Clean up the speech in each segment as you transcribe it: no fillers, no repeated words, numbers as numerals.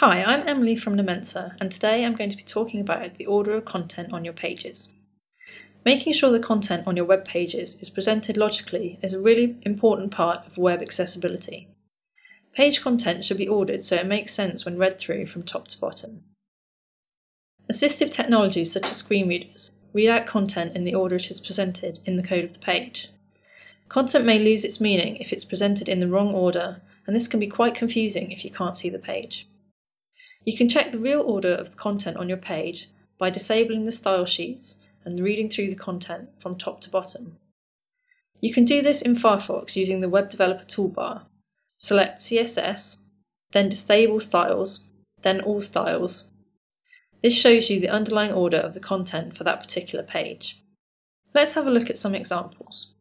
Hi, I'm Emily from Numensa, and today I'm going to be talking about the order of content on your pages. Making sure the content on your web pages is presented logically is a really important part of web accessibility. Page content should be ordered so it makes sense when read through from top to bottom. Assistive technologies such as screen readers read out content in the order it is presented in the code of the page. Content may lose its meaning if it's presented in the wrong order, and this can be quite confusing if you can't see the page. You can check the real order of the content on your page by disabling the style sheets and reading through the content from top to bottom. You can do this in Firefox using the Web Developer toolbar. Select CSS, then Disable Styles, then All Styles. This shows you the underlying order of the content for that particular page. Let's have a look at some examples.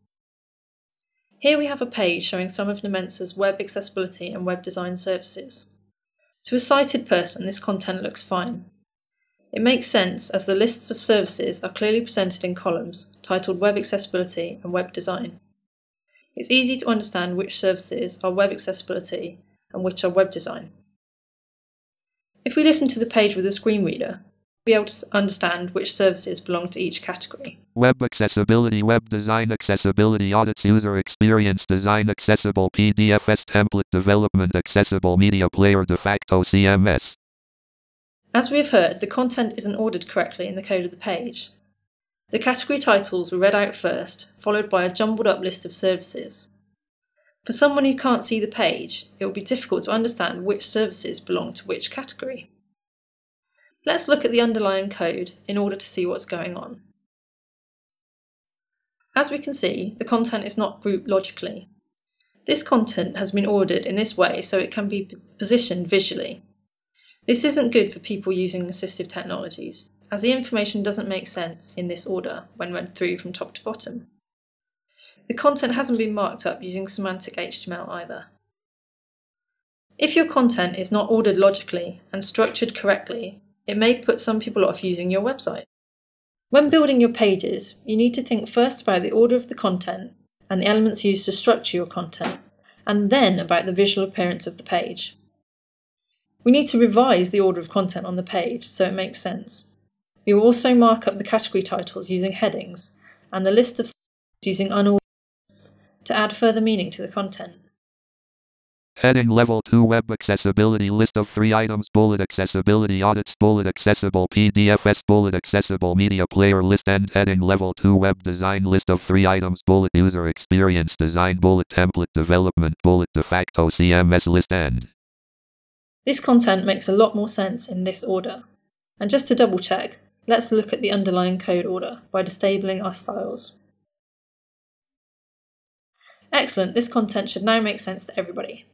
Here we have a page showing some of Numensa's web accessibility and web design services. To a sighted person, this content looks fine. It makes sense as the lists of services are clearly presented in columns titled Web Accessibility and Web Design. It's easy to understand which services are web accessibility and which are web design. If we listen to the page with a screen reader, we'll be able to understand which services belong to each category. Web accessibility, web design, accessibility audits, user experience design, accessible PDFs, template development, accessible media player, de facto CMS. As we have heard, the content isn't ordered correctly in the code of the page. The category titles were read out first, followed by a jumbled up list of services. For someone who can't see the page, it will be difficult to understand which services belong to which category. Let's look at the underlying code in order to see what's going on. As we can see, the content is not grouped logically. This content has been ordered in this way so it can be positioned visually. This isn't good for people using assistive technologies, as the information doesn't make sense in this order when read through from top to bottom. The content hasn't been marked up using semantic HTML either. If your content is not ordered logically and structured correctly, it may put some people off using your website. When building your pages, you need to think first about the order of the content and the elements used to structure your content, and then about the visual appearance of the page. We need to revise the order of content on the page so it makes sense. We will also mark up the category titles using headings and the list of using unordered lists to add further meaning to the content. Heading Level 2 Web Accessibility List of 3 items Bullet Accessibility Audits Bullet Accessible PDFs Bullet Accessible Media Player List End Heading Level 2 Web Design List of 3 items Bullet User Experience Design Bullet Template Development Bullet De facto CMS List End. This content makes a lot more sense in this order. And just to double check, let's look at the underlying code order by disabling our styles. Excellent, this content should now make sense to everybody.